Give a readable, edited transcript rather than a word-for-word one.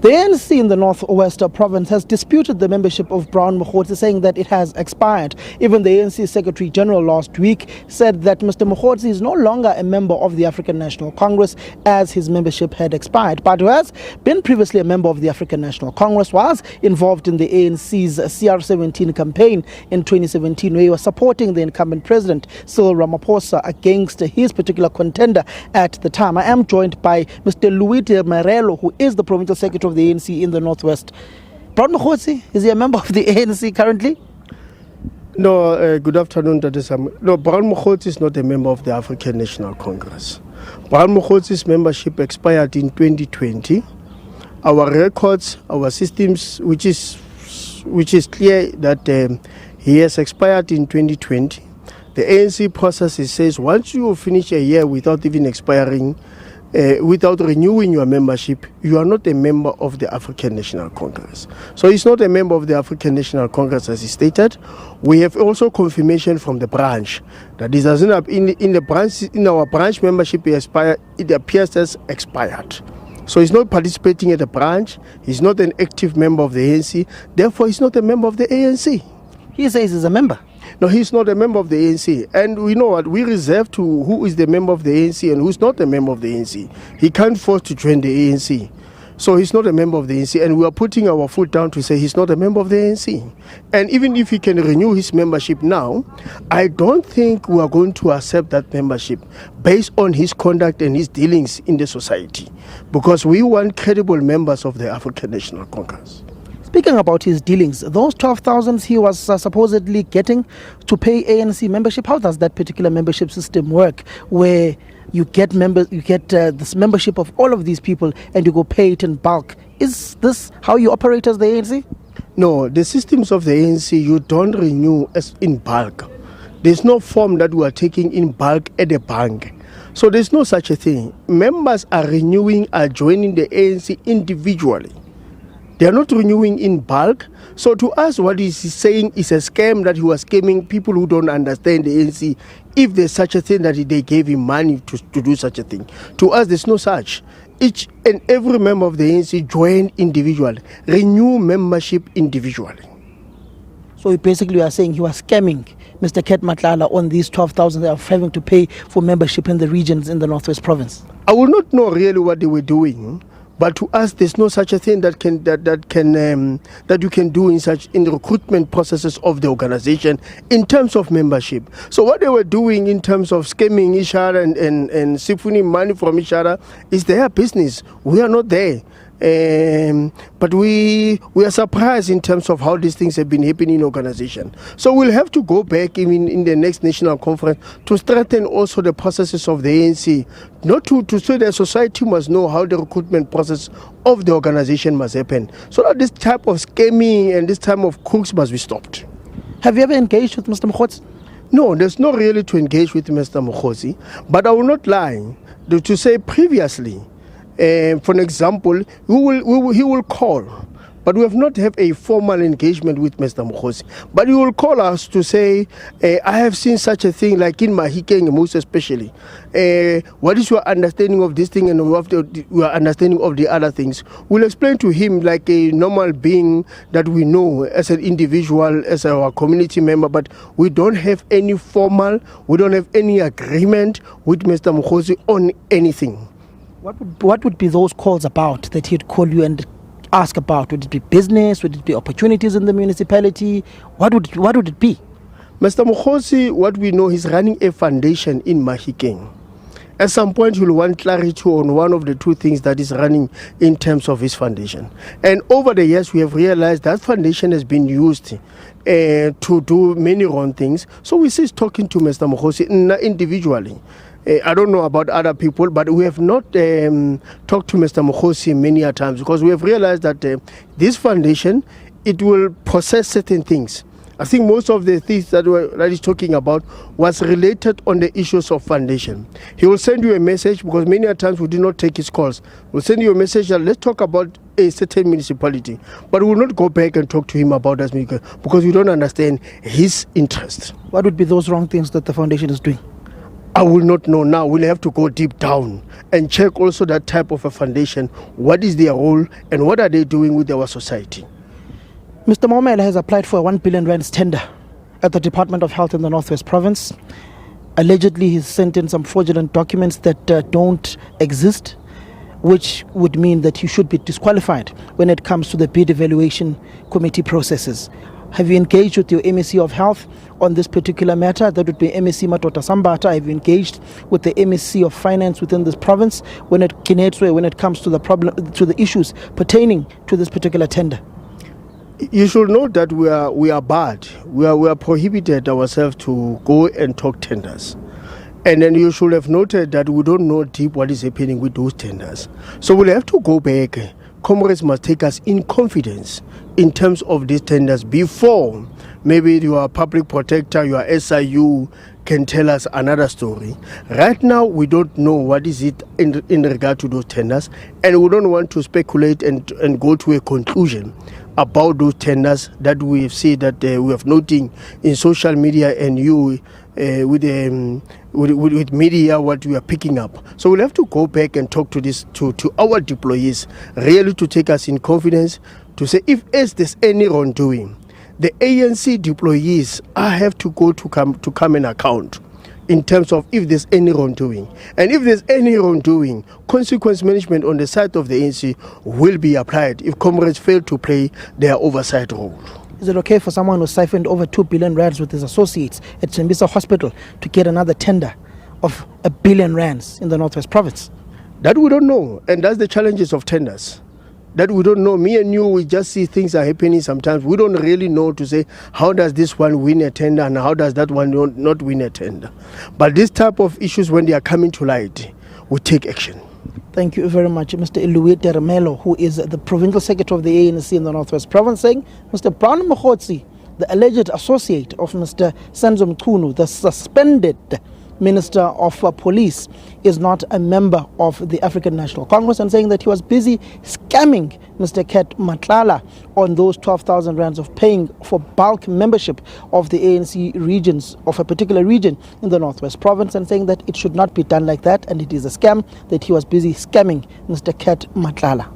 The ANC in the Northwest Province has disputed the membership of Brown Mogotsi, saying that it has expired. Even the ANC Secretary General last week said that Mr. Mogotsi is no longer a member of the African National Congress as his membership had expired, but who has been previously a member of the African National Congress, was involved in the ANC's CR17 campaign in 2017, where he was supporting the incumbent president, Cyril Ramaphosa, against his particular contender at the time. I am joined by Mr. Diremelo, who is the Provincial Secretary of the ANC in the Northwest. Brown Mogotsi, is he a member of the ANC currently? No, good afternoon, Dr. Sam. No, Brown Mogotsi is not a member of the African National Congress. Brown Mogotsi's membership expired in 2020. Our records, our systems, which is clear that he has expired in 2020. The ANC process says once you finish a year without even expiring, without renewing your membership, you are not a member of the African National Congress. So he's not a member of the African National Congress, as he stated. We have also confirmation from the branch that this doesn't have in our branch membership it appears as expired. So he's not participating at the branch. He's not an active member of the ANC. Therefore, he's not a member of the ANC. He says he's a member. No, he's not a member of the ANC. And we know what we reserve to who is the member of the ANC and who's not a member of the ANC. He can't force to join the ANC. So he's not a member of the ANC, and we are putting our foot down to say he's not a member of the ANC. And even if he can renew his membership now, I don't think we are going to accept that membership based on his conduct and his dealings in the society, because we want credible members of the African National Congress. Speaking about his dealings, those 12,000 he was supposedly getting to pay ANC membership, how does that particular membership system work, where you get this membership of all of these people and you go pay it in bulk? Is this how you operate as the ANC? No, the systems of the ANC, you don't renew as in bulk. There's no form that we are taking in bulk at the bank. So there's no such a thing. Members are joining the ANC individually. They are not renewing in bulk. So to us, what he's saying is a scam, that he was scamming people who don't understand the ANC. If there's such a thing that they gave him money to do such a thing. To us, there's no such. Each and every member of the ANC joined individually, renew membership individually. So basically you are saying he was scamming Mr. Madlanga on these 12,000 they are having to pay for membership in the regions in the Northwest Province? I will not know really what they were doing. But to us, there's no such a thing that you can do in the recruitment processes of the organization in terms of membership. So what they were doing in terms of scamming each other and siphoning money from each other is their business. We are not there. But we are surprised in terms of how these things have been happening in organization. So we'll have to go back even in the next national conference to strengthen also the processes of the ANC, not to say the society must know how the recruitment process of the organization must happen, so that this type of scamming and this type of crooks must be stopped. Have you ever engaged with Mr. Mogotsi? No, there's no really to engage with Mr. Mogotsi, but I will not lie to say previously. For an example, he will call, but we have not have a formal engagement with Mr. Mogotsi. But he will call us to say, I have seen such a thing, like in Mahikeng, most especially. What is your understanding of this thing and your understanding of the other things? We'll explain to him like a normal being that we know as an individual, as our community member, but we don't have any we don't have any agreement with Mr. Mogotsi on anything. What would be those calls about that he'd call you and ask about? Would it be business? Would it be opportunities in the municipality? What would it be? Mr. Mogotsi, what we know, he's running a foundation in Mahikeng. At some point, he'll want clarity on one of the two things that is running in terms of his foundation. And over the years, we have realized that foundation has been used to do many wrong things. So we cease talking to Mr. Mogotsi individually. I don't know about other people, but we have not talked to Mr. Mogotsi many a times, because we have realized that this foundation, it will process certain things. I think most of the things that he's talking about was related on the issues of foundation. He will send you a message, because many a times we do not take his calls. We'll send you a message that let's talk about a certain municipality, but we will not go back and talk to him about that because we don't understand his interest. What would be those wrong things that the foundation is doing? I will not know now. We'll have to go deep down and check also that type of a foundation. What is their role and what are they doing with our society? Mr. Momela has applied for a 1 billion rand tender at the Department of Health in the Northwest Province. Allegedly, he's sent in some fraudulent documents that don't exist, which would mean that he should be disqualified when it comes to the bid evaluation committee processes. Have you engaged with your MEC of Health on this particular matter? That would be MEC Matota Sambata. Have you engaged with the MEC of Finance within this province when it comes to the issues pertaining to this particular tender? You should know that we are bad. We are prohibited ourselves to go and talk tenders. And then you should have noted that we don't know deep what is happening with those tenders. So we'll have to go back. Comrades must take us in confidence in terms of these tenders before maybe your public protector, your SIU can tell us another story. Right now, we don't know what is it in regard to those tenders, and we don't want to speculate and go to a conclusion about those tenders that we have seen that we have noting in social media and you with media what we are picking up. So we'll have to go back and talk to our deployees, really to take us in confidence to say if there's any wrongdoing, the ANC deployees have to go to come and account in terms of if there's any wrongdoing. And if there's any wrongdoing, consequence management on the side of the ANC will be applied if comrades fail to play their oversight role. Is it okay for someone who siphoned over 2 billion rands with his associates at Tembisa Hospital to get another tender of 1 billion rands in the Northwest Province? That we don't know, and that's the challenges of tenders. That we don't know. Me and you, we just see things are happening sometimes. We don't really know to say, how does this one win a tender and how does that one not win a tender? But this type of issues, when they are coming to light, we take action. Thank you very much, Mr. Diremelo, who is the Provincial Secretary of the ANC in the Northwest Province, saying Mr. Mogotsi, the alleged associate of Mr. Senzo Mchunu, the suspended Minister of Police, is not a member of the African National Congress, and saying that he was busy scamming Mr. Ket Matlala on those 12,000 rands of paying for bulk membership of the ANC regions, of a particular region in the Northwest Province, and saying that it should not be done like that, and it is a scam, that he was busy scamming Mr. Ket Matlala.